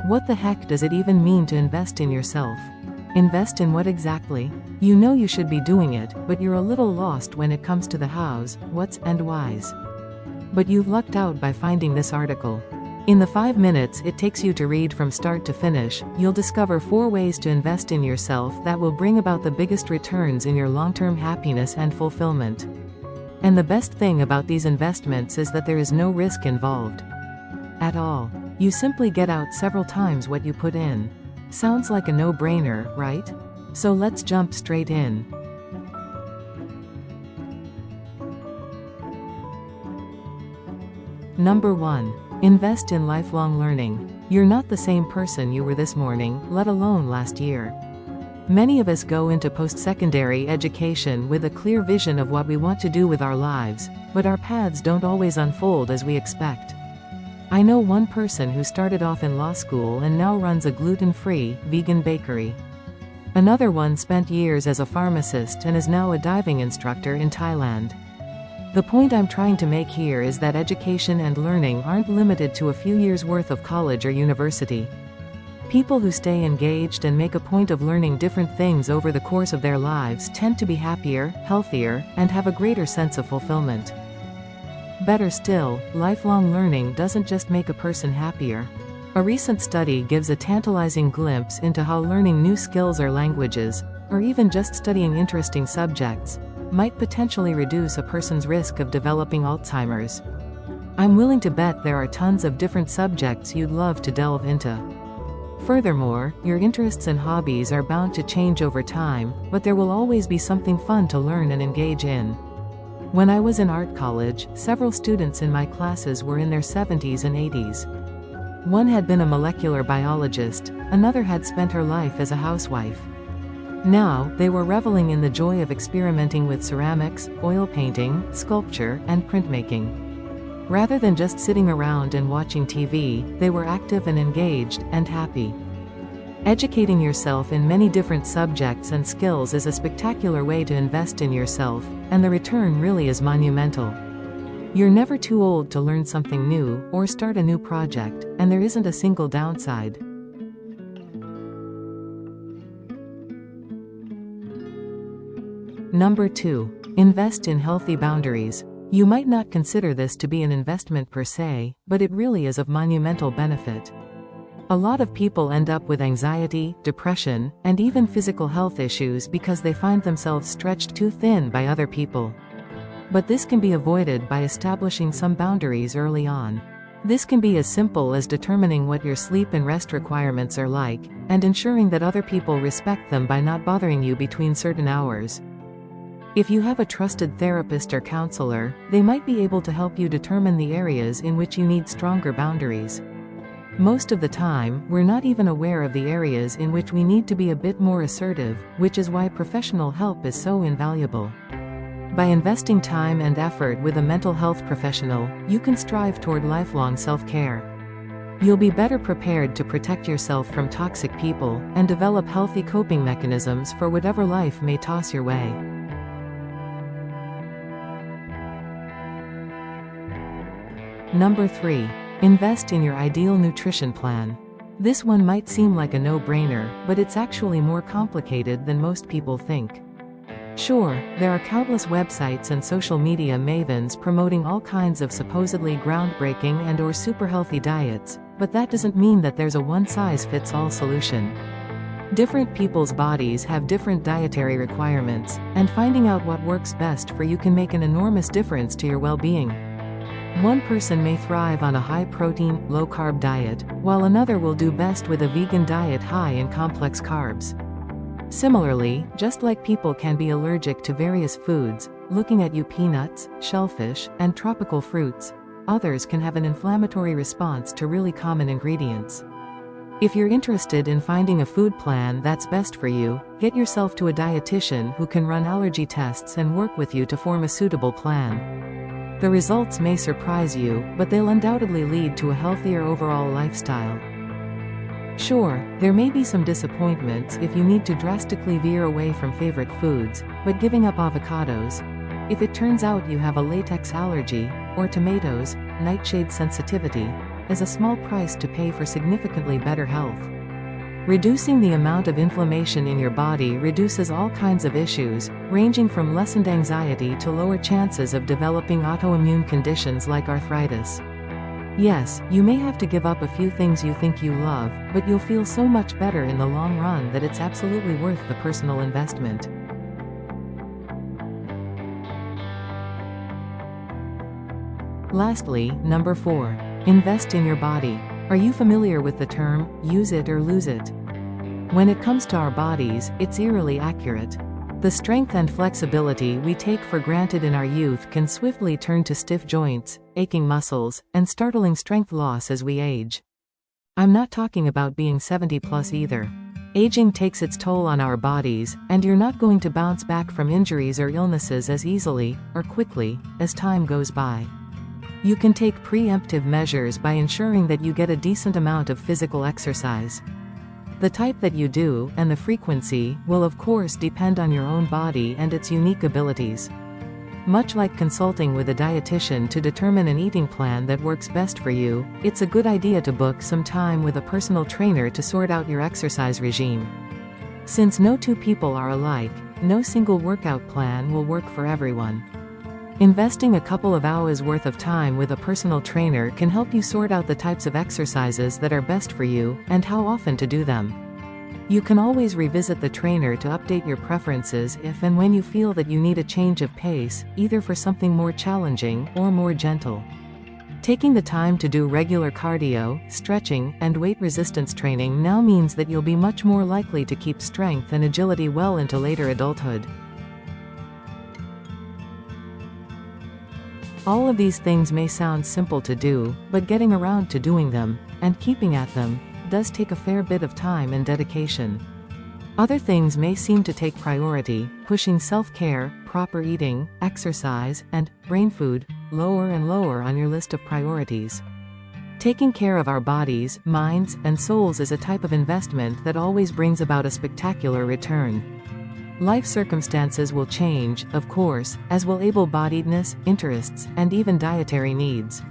What the heck does it even mean to invest in yourself? Invest in what exactly? You know you should be doing it, but you're a little lost when it comes to the hows, whats, and whys. But you've lucked out by finding this article. In the 5 minutes it takes you to read from start to finish, you'll discover 4 ways to invest in yourself that will bring about the biggest returns in your long-term happiness and fulfillment. And the best thing about these investments is that there is no risk involved at all. You simply get out several times what you put in. Sounds like a no-brainer, right? So let's jump straight in. Number 1. Invest in lifelong learning. You're not the same person you were this morning, let alone last year. Many of us go into post-secondary education with a clear vision of what we want to do with our lives, but our paths don't always unfold as we expect. I know one person who started off in law school and now runs a gluten-free, vegan bakery. Another one spent years as a pharmacist and is now a diving instructor in Thailand. The point I'm trying to make here is that education and learning aren't limited to a few years' worth of college or university. People who stay engaged and make a point of learning different things over the course of their lives tend to be happier, healthier, and have a greater sense of fulfillment. Better still, lifelong learning doesn't just make a person happier. A recent study gives a tantalizing glimpse into how learning new skills or languages, or even just studying interesting subjects, might potentially reduce a person's risk of developing Alzheimer's. I'm willing to bet there are tons of different subjects you'd love to delve into. Furthermore, your interests and hobbies are bound to change over time, but there will always be something fun to learn and engage in. When I was in art college, several students in my classes were in their 70s and 80s. One had been a molecular biologist, another had spent her life as a housewife. Now, they were reveling in the joy of experimenting with ceramics, oil painting, sculpture, and printmaking. Rather than just sitting around and watching TV, they were active and engaged, and happy. Educating yourself in many different subjects and skills is a spectacular way to invest in yourself, and the return really is monumental. You're never too old to learn something new, or start a new project, and there isn't a single downside. Number 2. Invest in healthy boundaries. You might not consider this to be an investment per se, but it really is of monumental benefit. A lot of people end up with anxiety, depression, and even physical health issues because they find themselves stretched too thin by other people. But this can be avoided by establishing some boundaries early on. This can be as simple as determining what your sleep and rest requirements are like, and ensuring that other people respect them by not bothering you between certain hours. If you have a trusted therapist or counselor, they might be able to help you determine the areas in which you need stronger boundaries. Most of the time, we're not even aware of the areas in which we need to be a bit more assertive, which is why professional help is so invaluable. By investing time and effort with a mental health professional, you can strive toward lifelong self-care. You'll be better prepared to protect yourself from toxic people, and develop healthy coping mechanisms for whatever life may toss your way. Number 3. Invest in your ideal nutrition plan. This one might seem like a no-brainer, but it's actually more complicated than most people think. Sure, there are countless websites and social media mavens promoting all kinds of supposedly groundbreaking and/or super healthy diets, but that doesn't mean that there's a one-size-fits-all solution. Different people's bodies have different dietary requirements, and finding out what works best for you can make an enormous difference to your well-being. One person may thrive on a high-protein, low-carb diet, while another will do best with a vegan diet high in complex carbs. Similarly, just like people can be allergic to various foods, looking at peanuts, shellfish, and tropical fruits, others can have an inflammatory response to really common ingredients. If you're interested in finding a food plan that's best for you, get yourself to a dietitian who can run allergy tests and work with you to form a suitable plan. The results may surprise you, but they'll undoubtedly lead to a healthier overall lifestyle. Sure, there may be some disappointments if you need to drastically veer away from favorite foods, but giving up avocados, if it turns out you have a latex allergy, or tomatoes, nightshade sensitivity, is a small price to pay for significantly better health. Reducing the amount of inflammation in your body reduces all kinds of issues, ranging from lessened anxiety to lower chances of developing autoimmune conditions like arthritis. Yes, you may have to give up a few things you think you love, but you'll feel so much better in the long run that it's absolutely worth the personal investment. Lastly, number 4. Invest in your body. Are you familiar with the term, use it or lose it? When it comes to our bodies, it's eerily accurate. The strength and flexibility we take for granted in our youth can swiftly turn to stiff joints, aching muscles, and startling strength loss as we age. I'm not talking about being 70 plus either. Aging takes its toll on our bodies, and you're not going to bounce back from injuries or illnesses as easily, or quickly, as time goes by. You can take preemptive measures by ensuring that you get a decent amount of physical exercise. The type that you do, and the frequency, will of course depend on your own body and its unique abilities. Much like consulting with a dietitian to determine an eating plan that works best for you, it's a good idea to book some time with a personal trainer to sort out your exercise regime. Since no two people are alike, no single workout plan will work for everyone. Investing a couple of hours worth of time with a personal trainer can help you sort out the types of exercises that are best for you, and how often to do them. You can always revisit the trainer to update your preferences if and when you feel that you need a change of pace, either for something more challenging or more gentle. Taking the time to do regular cardio, stretching, and weight resistance training now means that you'll be much more likely to keep strength and agility well into later adulthood. All of these things may sound simple to do, but getting around to doing them, and keeping at them, does take a fair bit of time and dedication. Other things may seem to take priority, pushing self-care, proper eating, exercise, and brain food lower and lower on your list of priorities. Taking care of our bodies, minds, and souls is a type of investment that always brings about a spectacular return. Life circumstances will change, of course, as will able-bodiedness, interests, and even dietary needs.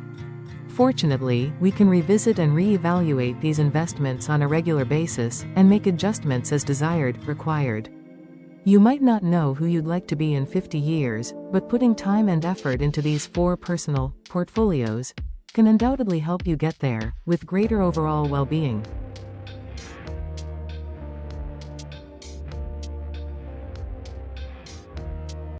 Fortunately, we can revisit and re-evaluate these investments on a regular basis, and make adjustments as required. You might not know who you'd like to be in 50 years, but putting time and effort into these 4 personal portfolios can undoubtedly help you get there, with greater overall well-being.